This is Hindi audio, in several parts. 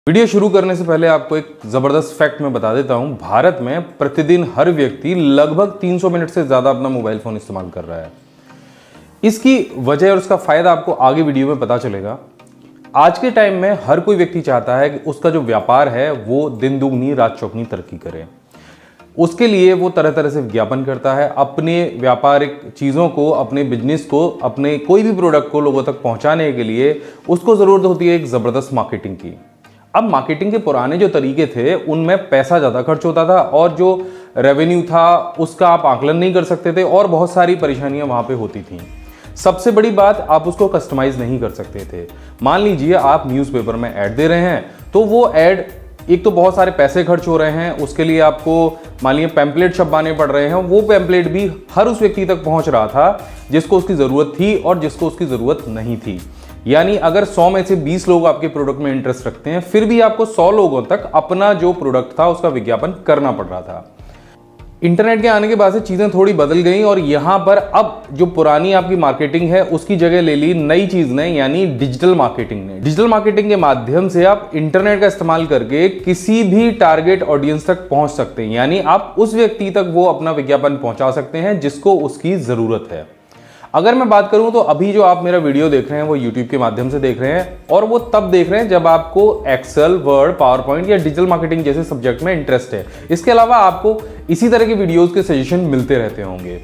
वीडियो शुरू करने से पहले आपको एक ज़बरदस्त फैक्ट मैं बता देता हूं। भारत में प्रतिदिन हर व्यक्ति लगभग 300 मिनट से ज़्यादा अपना मोबाइल फ़ोन इस्तेमाल कर रहा है। इसकी वजह और उसका फ़ायदा आपको आगे वीडियो में पता चलेगा। आज के टाइम में हर कोई व्यक्ति चाहता है कि उसका जो व्यापार है वो दिन दुगनी रात चौगनी तरक्की करे। उसके लिए वो तरह तरह से विज्ञापन करता है। अपने व्यापारिक चीज़ों को, अपने बिजनेस को, अपने कोई भी प्रोडक्ट को लोगों तक पहुंचाने के लिए उसको ज़रूरत होती है एक ज़बरदस्त मार्केटिंग की। अब मार्केटिंग के पुराने जो तरीके थे उनमें पैसा ज़्यादा खर्च होता था और जो रेवेन्यू था उसका आप आकलन नहीं कर सकते थे और बहुत सारी परेशानियां वहाँ पे होती थीं। सबसे बड़ी बात, आप उसको कस्टमाइज़ नहीं कर सकते थे। मान लीजिए आप न्यूज़पेपर में ऐड दे रहे हैं तो वो ऐड, एक तो बहुत सारे पैसे खर्च हो रहे हैं, उसके लिए आपको मान लीजिए पैम्पलेट छपवाने पड़ रहे हैं। वो पैम्पलेट भी हर उस व्यक्ति तक पहुँच रहा था जिसको उसकी ज़रूरत थी और जिसको उसकी ज़रूरत नहीं थी। यानी अगर 100 में से 20 लोग आपके प्रोडक्ट में इंटरेस्ट रखते हैं, फिर भी आपको 100 लोगों तक अपना जो प्रोडक्ट था उसका विज्ञापन करना पड़ रहा था। इंटरनेट के आने के बाद से चीज़ें थोड़ी बदल गई और यहाँ पर अब जो पुरानी आपकी मार्केटिंग है उसकी जगह ले ली नई चीज़ ने, यानी डिजिटल मार्केटिंग ने। डिजिटल मार्केटिंग के माध्यम से आप इंटरनेट का इस्तेमाल करके किसी भी टारगेट ऑडियंस तक पहुँच सकते हैं। यानी आप उस व्यक्ति तक वो अपना विज्ञापन पहुँचा सकते हैं जिसको उसकी ज़रूरत है। अगर मैं बात करूं तो अभी जो आप मेरा वीडियो देख रहे हैं वो YouTube के माध्यम से देख रहे हैं और वो तब देख रहे हैं जब आपको एक्सेल, वर्ड, पावर पॉइंट या डिजिटल मार्केटिंग जैसे सब्जेक्ट में इंटरेस्ट है। इसके अलावा आपको इसी तरह के वीडियोस के सजेशन मिलते रहते होंगे।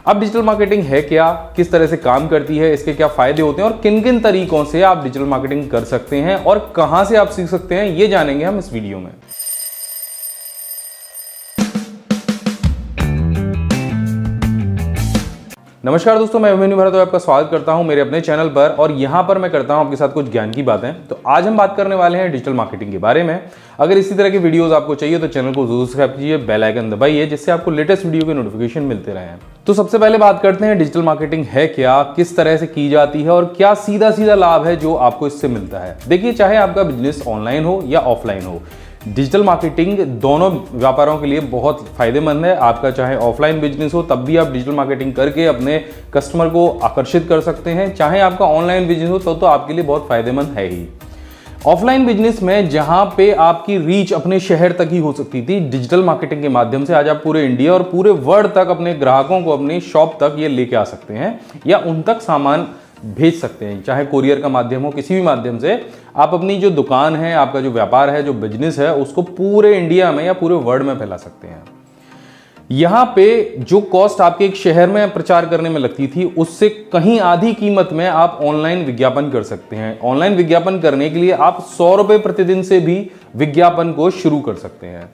अब डिजिटल मार्केटिंग है क्या, किस तरह से काम करती है, इसके क्या फायदे होते हैं और किन किन तरीकों से आप डिजिटल मार्केटिंग कर सकते हैं और कहां से आप सीख सकते हैं, ये जानेंगे हम इस वीडियो में। नमस्कार दोस्तों, मैं अभिमन्यु भारद्वाज आपका स्वागत करता हूं मेरे अपने चैनल पर और यहां पर मैं करता हूं आपके साथ कुछ ज्ञान की बातें। तो आज हम बात करने वाले हैं डिजिटल मार्केटिंग के बारे में। अगर इसी तरह के वीडियोस आपको चाहिए तो चैनल को जरूर सब्सक्राइब कीजिए, बेल आइकन दबाइए जिससे आपको लेटेस्ट वीडियो के नोटिफिकेशन मिलते रहें। तो सबसे पहले बात करते हैं डिजिटल मार्केटिंग है क्या, किस तरह से की जाती है और क्या सीधा सीधा लाभ है जो आपको इससे मिलता है। देखिए, चाहे आपका बिजनेस ऑनलाइन हो या ऑफलाइन हो, डिजिटल मार्केटिंग दोनों व्यापारों के लिए बहुत फायदेमंद है। आपका चाहे ऑफलाइन बिजनेस हो तब भी आप डिजिटल मार्केटिंग करके अपने कस्टमर को आकर्षित कर सकते हैं, चाहे आपका ऑनलाइन बिजनेस हो तो आपके लिए बहुत फायदेमंद है ही। ऑफलाइन बिजनेस में जहां पे आपकी रीच अपने शहर तक ही हो सकती थी, डिजिटल मार्केटिंग के माध्यम से आज आप पूरे इंडिया और पूरे वर्ल्ड तक अपने ग्राहकों को अपनी शॉप तक ये लेके आ सकते हैं या उन तक सामान भेज सकते हैं। चाहे कोरियर का माध्यम हो, किसी भी माध्यम से आप अपनी जो दुकान है, आपका जो व्यापार है, जो बिजनेस है, उसको पूरे इंडिया में या पूरे वर्ल्ड में फैला सकते हैं। यहां पे जो कॉस्ट आपके एक शहर में प्रचार करने में लगती थी उससे कहीं आधी कीमत में आप ऑनलाइन विज्ञापन कर सकते हैं। ऑनलाइन विज्ञापन करने के लिए आप 100 रुपए प्रतिदिन से भी विज्ञापन को शुरू कर सकते हैं।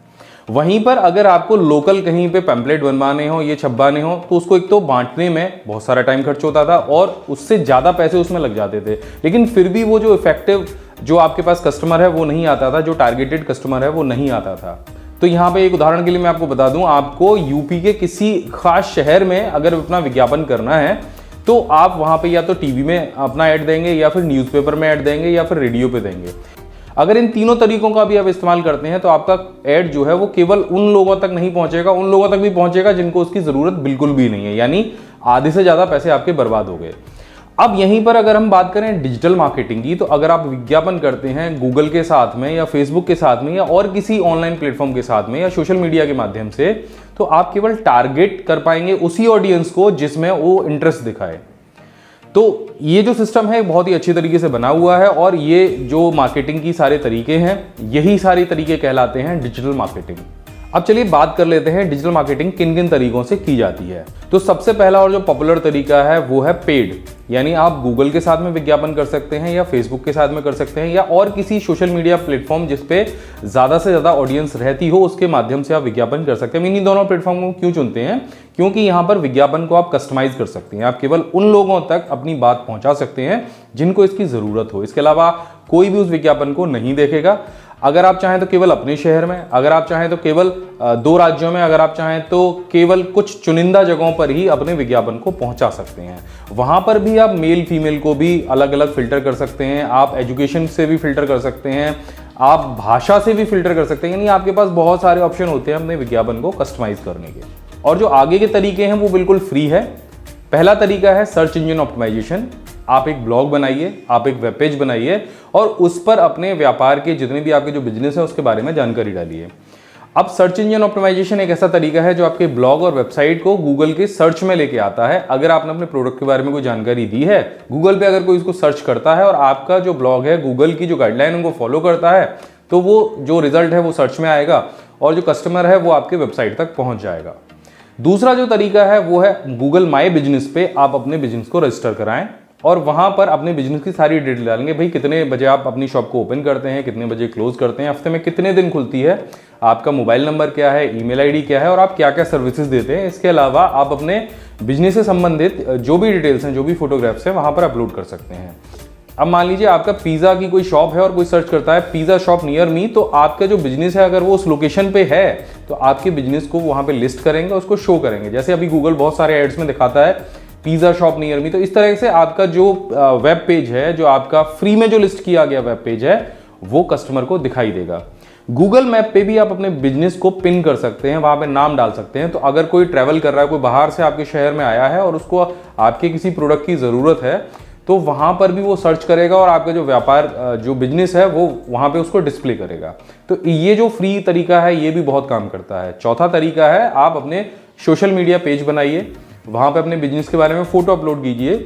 वहीं पर अगर आपको लोकल कहीं पे पैम्पलेट बनवाने हो, ये छपवाने हो, तो उसको एक तो बांटने में बहुत सारा टाइम खर्च होता था और उससे ज़्यादा पैसे उसमें लग जाते थे, लेकिन फिर भी वो जो इफेक्टिव जो आपके पास कस्टमर है वो नहीं आता था, जो टारगेटेड कस्टमर है वो नहीं आता था। तो यहाँ पे एक उदाहरण के लिए मैं आपको बता दूं, आपको यूपी के किसी खास शहर में अगर अपना विज्ञापन करना है तो आप वहाँ पे या तो टीवी में अपना ऐड देंगे या फिर न्यूज़पेपर में ऐड देंगे या फिर रेडियो पे देंगे। अगर इन तीनों तरीकों का भी आप इस्तेमाल करते हैं तो आपका ऐड जो है वो केवल उन लोगों तक नहीं पहुंचेगा, उन लोगों तक भी पहुंचेगा जिनको उसकी ज़रूरत बिल्कुल भी नहीं है, यानी आधे से ज़्यादा पैसे आपके बर्बाद हो गए। अब यहीं पर अगर हम बात करें डिजिटल मार्केटिंग की, तो अगर आप विज्ञापन करते हैं गूगल के साथ में या फेसबुक के साथ में या और किसी ऑनलाइन प्लेटफॉर्म के साथ में या सोशल मीडिया के माध्यम से, तो आप केवल टारगेट कर पाएंगे उसी ऑडियंस को जिसमें वो इंटरेस्ट दिखाए। तो ये जो सिस्टम है बहुत ही अच्छी तरीके से बना हुआ है और ये जो मार्केटिंग की सारे तरीके हैं, यही सारे तरीके कहलाते हैं डिजिटल मार्केटिंग। अब चलिए बात कर लेते हैं डिजिटल मार्केटिंग किन किन तरीकों से की जाती है। तो सबसे पहला और जो पॉपुलर तरीका है वो है पेड, यानी आप गूगल के साथ में विज्ञापन कर सकते हैं या फेसबुक के साथ में कर सकते हैं या और किसी सोशल मीडिया प्लेटफॉर्म जिस पे ज़्यादा से ज़्यादा ऑडियंस रहती हो उसके माध्यम से आप विज्ञापन कर सकते हैं। इन्हीं दोनों प्लेटफॉर्म को क्यों चुनते हैं? क्योंकि यहाँ पर विज्ञापन को आप कस्टमाइज कर सकते हैं। आप केवल उन लोगों तक अपनी बात पहुँचा सकते हैं जिनको इसकी ज़रूरत हो। इसके अलावा कोई भी उस विज्ञापन को नहीं देखेगा। अगर आप चाहें तो केवल अपने शहर में, अगर आप चाहें तो केवल 2 राज्यों में, अगर आप चाहें तो केवल कुछ चुनिंदा जगहों पर ही अपने विज्ञापन को पहुंचा सकते हैं। वहां पर भी आप मेल फीमेल को भी अलग अलग फिल्टर कर सकते हैं, आप एजुकेशन से भी फिल्टर कर सकते हैं, आप भाषा से भी फिल्टर कर सकते हैं। यानी आपके पास बहुत सारे ऑप्शन होते हैं अपने विज्ञापन को कस्टमाइज करने के। और जो आगे के तरीके हैं वो बिल्कुल फ्री है। पहला तरीका है सर्च इंजन ऑप्टिमाइजेशन। आप एक ब्लॉग बनाइए, आप एक वेब पेज बनाइए और उस पर अपने व्यापार के जितने भी आपके जो बिजनेस है उसके बारे में जानकारी डालिए। अब सर्च इंजन ऑप्टिमाइजेशन एक ऐसा तरीका है जो आपके ब्लॉग और वेबसाइट को गूगल के सर्च में लेके आता है। अगर आपने अपने प्रोडक्ट के बारे में कोई जानकारी दी है, गूगल पे अगर कोई इसको सर्च करता है और आपका जो ब्लॉग है गूगल की जो गाइडलाइन उनको फॉलो करता है, तो वो जो रिजल्ट है वो सर्च में आएगा और जो कस्टमर है वो आपके वेबसाइट तक पहुंच जाएगा। दूसरा जो तरीका है वो है गूगल माई बिजनेस पे आप अपने बिजनेस को रजिस्टर कराएं और वहां पर अपने बिजनेस की सारी डिटेल डालेंगे। भाई कितने बजे आप अपनी शॉप को ओपन करते हैं, कितने बजे क्लोज करते हैं, हफ्ते में कितने दिन खुलती है, आपका मोबाइल नंबर क्या है, ईमेल आईडी क्या है और आप क्या क्या सर्विसेज देते हैं। इसके अलावा आप अपने बिजनेस से संबंधित जो भी डिटेल्स हैं, जो भी फोटोग्राफ्स हैं, वहां पर अपलोड कर सकते हैं। अब मान लीजिए आपका पिज़्ज़ा की कोई शॉप है और कोई सर्च करता है पिज़्ज़ा शॉप नियर मी, तो आपका जो बिजनेस है अगर वो उस लोकेशन पे है तो आपके बिजनेस को वहां पे लिस्ट करेंगे, उसको शो करेंगे। जैसे अभी गूगल बहुत सारे एड्स में दिखाता है पिज़्ज़ा शॉप नियर मी, तो इस तरह से आपका जो वेब पेज है, जो आपका फ्री में जो लिस्ट किया गया वेब पेज है, वो कस्टमर को दिखाई देगा। गूगल मैप पे भी आप अपने बिजनेस को पिन कर सकते हैं, वहां पे नाम डाल सकते हैं। तो अगर कोई ट्रैवल कर रहा है, कोई बाहर से आपके शहर में आया है और उसको आपके किसी प्रोडक्ट की जरूरत है, तो वहां पर भी वो सर्च करेगा और आपका जो व्यापार जो बिजनेस है वो वहां पे उसको डिस्प्ले करेगा। तो ये जो फ्री तरीका है ये भी बहुत काम करता है। चौथा तरीका है आप अपने सोशल मीडिया पेज बनाइए, वहां पे अपने बिजनेस के बारे में फोटो अपलोड कीजिए,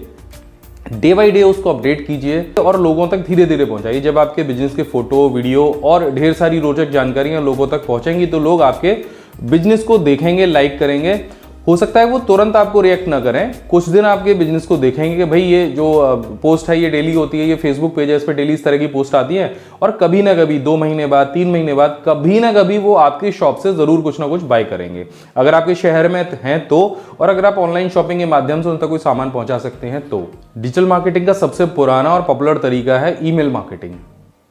डे बाय डे उसको अपडेट कीजिए और लोगों तक धीरे धीरे पहुंचाइए। जब आपके बिजनेस के फोटो, वीडियो और ढेर सारी रोचक जानकारियां लोगों तक पहुंचेंगी तो लोग आपके बिजनेस को देखेंगे, लाइक करेंगे। हो सकता है वो तुरंत आपको रिएक्ट ना करें, कुछ दिन आपके बिजनेस को देखेंगे कि भाई ये जो पोस्ट है ये डेली होती है, ये फेसबुक पेज है, इस पर डेली इस तरह की पोस्ट आती है, और कभी ना कभी 2 महीने बाद, 3 महीने बाद, कभी ना कभी वो आपकी शॉप से जरूर कुछ ना कुछ बाय करेंगे, अगर आपके शहर में हैं तो, और अगर आप ऑनलाइन शॉपिंग के माध्यम से उन तक कोई सामान पहुंचा सकते हैं तो। डिजिटल मार्केटिंग का सबसे पुराना और पॉपुलर तरीका है ईमेल मार्केटिंग।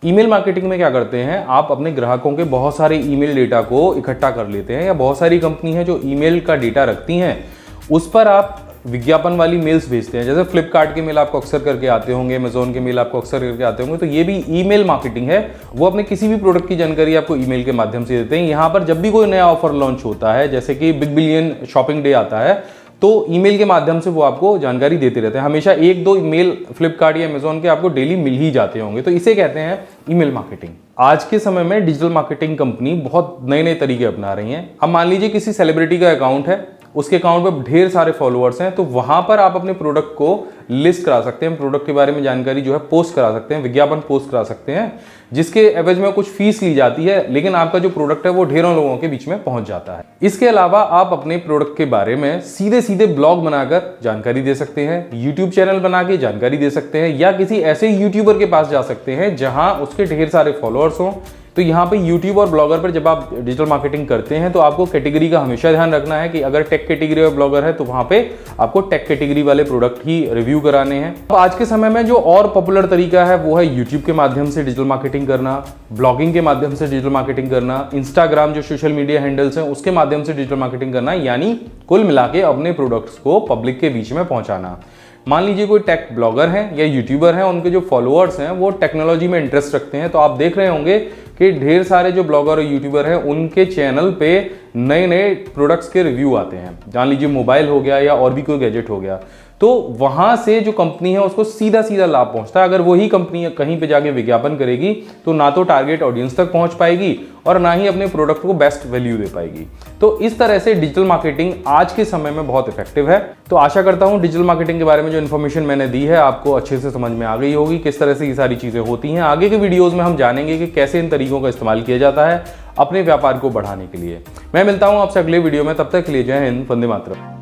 ईमेल मार्केटिंग में क्या करते हैं, आप अपने ग्राहकों के बहुत सारे ईमेल डेटा को इकट्ठा कर लेते हैं, या बहुत सारी कंपनी है जो ईमेल का डेटा रखती हैं, उस पर आप विज्ञापन वाली मेल्स भेजते हैं। जैसे फ्लिपकार्ट के मेल आपको अक्सर करके आते होंगे, अमेजोन के मेल आपको अक्सर करके आते होंगे, तो ये भी ईमेल मार्केटिंग है। वो अपने किसी भी प्रोडक्ट की जानकारी आपको ईमेल के माध्यम से देते हैं। यहाँ पर जब भी कोई नया ऑफर लॉन्च होता है, जैसे कि बिग बिलियन शॉपिंग डे आता है, तो ईमेल के माध्यम से वो आपको जानकारी देते रहते हैं। हमेशा 1-2 ईमेल फ्लिपकार्ट या अमेजोन के आपको डेली मिल ही जाते होंगे, तो इसे कहते हैं ईमेल मार्केटिंग। आज के समय में डिजिटल मार्केटिंग कंपनी बहुत नए नए तरीके अपना रही हैं। अब मान लीजिए किसी सेलिब्रिटी का अकाउंट है, उसके अकाउंट पे ढेर सारे फॉलोअर्स हैं, तो वहां पर आप अपने प्रोडक्ट को लिस्ट करा सकते हैं, प्रोडक्ट के बारे में जानकारी जो है पोस्ट करा सकते हैं, विज्ञापन पोस्ट करा सकते हैं, जिसके एवज में कुछ फीस ली जाती है, लेकिन आपका जो प्रोडक्ट है वो ढेरों लोगों के बीच में पहुंच जाता है। इसके अलावा आप अपने प्रोडक्ट के बारे में सीधे सीधे ब्लॉग बनाकर जानकारी दे सकते हैं, यूट्यूब चैनल बना के जानकारी दे सकते हैं, या किसी ऐसे यूट्यूबर के पास जा सकते हैं जहां उसके ढेर सारे फॉलोअर्स हों। तो यहाँ पे यूट्यूब और ब्लॉगर पर जब आप डिजिटल मार्केटिंग करते हैं तो आपको कैटेगरी का हमेशा ध्यान रखना है कि अगर टेक कैटेगरी और ब्लॉगर है तो वहाँ पे आपको टेक कैटेगरी वाले प्रोडक्ट ही रिव्यू कराने हैं। तो आज के समय में जो और पॉपुलर तरीका है वो है यूट्यूब के माध्यम से डिजिटल मार्केटिंग करना, ब्लॉगिंग के माध्यम से डिजिटल मार्केटिंग करना, इंस्टाग्राम जो सोशल मीडिया हैंडल्स हैं उसके माध्यम से डिजिटल मार्केटिंग करना, यानी कुल मिला के अपने प्रोडक्ट्स को पब्लिक के बीच में पहुंचाना। मान लीजिए कोई टेक ब्लॉगर है या यूट्यूबर है, उनके जो फॉलोअर्स हैं वो टेक्नोलॉजी में इंटरेस्ट रखते हैं, तो आप देख रहे होंगे कि ढेर सारे जो ब्लॉगर और यूट्यूबर हैं उनके चैनल पे नए नए प्रोडक्ट्स के रिव्यू आते हैं। मान लीजिए मोबाइल हो गया या और भी कोई गैजेट हो गया, तो वहां से जो कंपनी है उसको सीधा सीधा लाभ पहुंचता है। अगर वही कंपनी कहीं पे जाके विज्ञापन करेगी तो ना तो टारगेट ऑडियंस तक पहुंच पाएगी और ना ही अपने प्रोडक्ट को बेस्ट वैल्यू दे पाएगी। तो इस तरह से डिजिटल मार्केटिंग आज के समय में बहुत इफेक्टिव है। तो आशा करता हूं डिजिटल मार्केटिंग के बारे में जो इन्फॉर्मेशन मैंने दी है आपको अच्छे से समझ में आ गई होगी, किस तरह से ये सारी चीजें होती हैं। आगे के वीडियोज में हम जानेंगे कि कैसे इन तरीकों का इस्तेमाल किया जाता है अपने व्यापार को बढ़ाने के लिए। मैं मिलता हूं आपसे अगले वीडियो में, तब तक के लिए जय हिंद, वंदे मातरम।